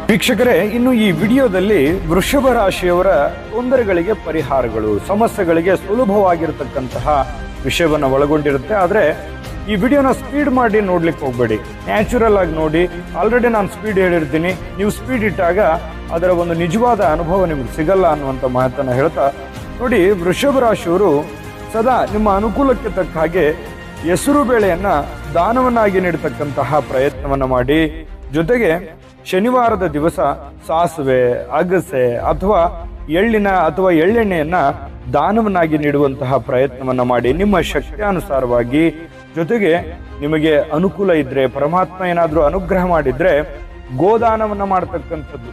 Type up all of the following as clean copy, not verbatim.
ವೀಕ್ಷಕರೇ, ಇನ್ನು ಈ ವಿಡಿಯೋದಲ್ಲಿ ವೃಷಭ ರಾಶಿಯವರ ತೊಂದರೆಗಳಿಗೆ ಪರಿಹಾರಗಳು, ಸಮಸ್ಯೆಗಳಿಗೆ ಸುಲಭವಾಗಿರತಕ್ಕಂತಹ ವಿಷಯವನ್ನ ಒಳಗೊಂಡಿರುತ್ತೆ. ಆದ್ರೆ ಈ ವಿಡಿಯೋನ ಸ್ಪೀಡ್ ಮಾಡಿ ನೋಡ್ಲಿಕ್ಕೆ ಹೋಗ್ಬೇಡಿ, ನ್ಯಾಚುರಲ್ ಆಗಿ ನೋಡಿ. ಆಲ್ರೆಡಿ ನಾನು ಸ್ಪೀಡ್ ಹೇಳಿರ್ತೀನಿ, ನೀವು ಸ್ಪೀಡ್ ಇಟ್ಟಾಗ ಅದರ ಒಂದು ನಿಜವಾದ ಅನುಭವ ನಿಮ್ಗೆ ಸಿಗಲ್ಲ ಅನ್ನುವಂಥ ಮಾತನ್ನ ಹೇಳ್ತಾ ನೋಡಿ. ವೃಷಭ ರಾಶಿಯವರು ಸದಾ ನಿಮ್ಮ ಅನುಕೂಲಕ್ಕೆ ತಕ್ಕ ಹಾಗೆ ಹೆಸರು ಬೇಳೆಯನ್ನ ದಾನವನ್ನಾಗಿ ನೀಡತಕ್ಕಂತಹ ಪ್ರಯತ್ನವನ್ನ ಮಾಡಿ. ಜೊತೆಗೆ ಶನಿವಾರದ ದಿವಸ ಸಾಸಿವೆ, ಅಗಸೆ ಅಥವಾ ಎಳ್ಳಿನ ಅಥವಾ ಎಳ್ಳೆಣ್ಣೆಯನ್ನ ದಾನವನ್ನಾಗಿ ನೀಡುವಂತಹ ಪ್ರಯತ್ನವನ್ನ ಮಾಡಿ ನಿಮ್ಮ ಶಕ್ತಿಯಾನುಸಾರವಾಗಿ. ಜೊತೆಗೆ ನಿಮಗೆ ಅನುಕೂಲ ಇದ್ರೆ, ಪರಮಾತ್ಮ ಏನಾದ್ರೂ ಅನುಗ್ರಹ ಮಾಡಿದ್ರೆ ಗೋದಾನವನ್ನ ಮಾಡತಕ್ಕಂಥದ್ದು.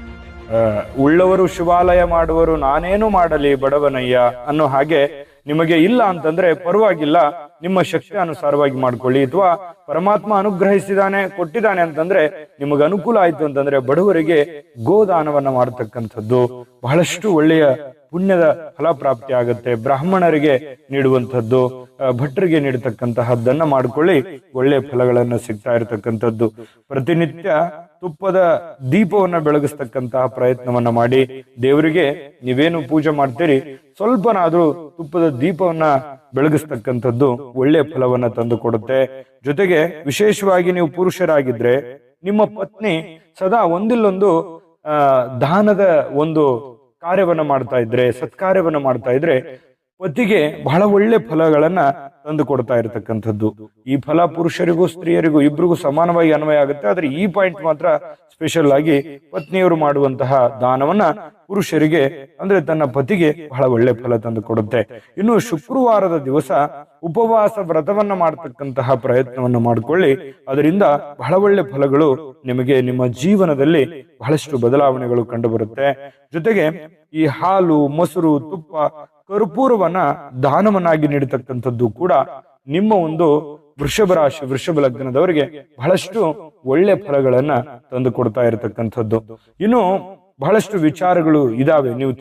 ಉಳ್ಳವರು ಶಿವಾಲಯ ಮಾಡುವರು, ನಾನೇನು ಮಾಡಲಿ ಬಡವನಯ್ಯ ಅನ್ನೋ ಹಾಗೆ ನಿಮಗೆ ಇಲ್ಲ ಅಂತಂದ್ರೆ ಪರವಾಗಿಲ್ಲ, ನಿಮ್ಮ ಶಕ್ತಿ ಅನುಸಾರವಾಗಿ ಮಾಡ್ಕೊಳ್ಳಿ. ಅಥವಾ ಪರಮಾತ್ಮ ಅನುಗ್ರಹಿಸಿದಾನೆ, ಕೊಟ್ಟಿದ್ದಾನೆ ಅಂತಂದ್ರೆ ನಿಮಗೆ ಅನುಕೂಲ ಆಯ್ತು ಅಂತಂದ್ರೆ ಬಡವರಿಗೆ ಗೋದಾನವನ್ನ ಮಾಡತಕ್ಕಂಥದ್ದು ಬಹಳಷ್ಟು ಒಳ್ಳೆಯ ಪುಣ್ಯದ ಫಲ ಪ್ರಾಪ್ತಿ ಆಗುತ್ತೆ. ಬ್ರಾಹ್ಮಣರಿಗೆ ನೀಡುವಂಥದ್ದು, ಭಟ್ರಿಗೆ ನೀಡತಕ್ಕಂತಹದ್ದನ್ನ ಮಾಡ್ಕೊಳ್ಳಿ, ಒಳ್ಳೆಯ ಫಲಗಳನ್ನ ಸಿಗ್ತಾ ಇರತಕ್ಕಂಥದ್ದು. ಪ್ರತಿನಿತ್ಯ ತುಪ್ಪದ ದೀಪವನ್ನ ಬೆಳಗಿಸ್ತಕ್ಕಂತಹ ಪ್ರಯತ್ನವನ್ನ ಮಾಡಿ. ದೇವರಿಗೆ ನೀವೇನು ಪೂಜೆ ಮಾಡ್ತೀರಿ ಸ್ವಲ್ಪನಾದ್ರೂ ತುಪ್ಪದ ದೀಪವನ್ನ ಬೆಳಗಿಸ್ತಕ್ಕಂಥದ್ದು ಒಳ್ಳೆಯ ಫಲವನ್ನ ತಂದು ಕೊಡುತ್ತೆ. ಜೊತೆಗೆ ವಿಶೇಷವಾಗಿ ನೀವು ಪುರುಷರಾಗಿದ್ರೆ ನಿಮ್ಮ ಪತ್ನಿ ಸದಾ ಒಂದಿಲ್ಲೊಂದು ದಾನದ ಒಂದು ಕಾರ್ಯವನ್ನ ಮಾಡ್ತಾ ಇದ್ರೆ, ಸತ್ಕಾರ್ಯವನ್ನ ಮಾಡ್ತಾ ಇದ್ರೆ ಪತಿಗೆ ಬಹಳ ಒಳ್ಳೆ ಫಲಗಳನ್ನ ತಂದು ಕೊಡ್ತಾ ಇರತಕ್ಕಂಥದ್ದು. ಈ ಫಲ ಪುರುಷರಿಗೂ ಸ್ತ್ರೀಯರಿಗೂ ಇಬ್ರಿಗೂ ಸಮಾನವಾಗಿ ಅನ್ವಯ ಆಗುತ್ತೆ. ಆದ್ರೆ ಈ ಪಾಯಿಂಟ್ ಮಾತ್ರ ಸ್ಪೆಷಲ್ ಆಗಿ ಪತ್ನಿಯವರು ಮಾಡುವಂತಹ ದಾನವನ್ನ ಪುರುಷರಿಗೆ ಅಂದ್ರೆ ತನ್ನ ಪತಿಗೆ ಬಹಳ ಒಳ್ಳೆ ಫಲ ತಂದು ಕೊಡುತ್ತೆ. ಇನ್ನು ಶುಕ್ರವಾರದ ದಿವಸ ಉಪವಾಸ ವ್ರತವನ್ನ ಮಾಡತಕ್ಕಂತಹ ಪ್ರಯತ್ನವನ್ನು ಮಾಡಿಕೊಳ್ಳಿ. ಅದರಿಂದ ಬಹಳ ಒಳ್ಳೆ ಫಲಗಳು ನಿಮಗೆ ನಿಮ್ಮ ಜೀವನದಲ್ಲಿ ಬಹಳಷ್ಟು ಬದಲಾವಣೆಗಳು ಕಂಡು ಬರುತ್ತೆ. ಜೊತೆಗೆ ಈ ಹಾಲು, ಮೊಸರು, ತುಪ್ಪ, ಕರ್ಪೂರವನ್ನ ದಾನವನ್ನಾಗಿ ನೀಡತಕ್ಕಂಥದ್ದು ಕೂಡ ನಿಮ್ಮ ಒಂದು ವೃಷಭ ರಾಶಿ, ವೃಷಭ ಲಗ್ನದವರಿಗೆ ಬಹಳಷ್ಟು ಒಳ್ಳೆ ಫಲಗಳನ್ನ ತಂದು ಕೊಡ್ತಾ ಇರತಕ್ಕಂಥದ್ದು. ಇನ್ನು ಬಹಳಷ್ಟು ವಿಚಾರಗಳು ಇದಾವೆ. ನೀವು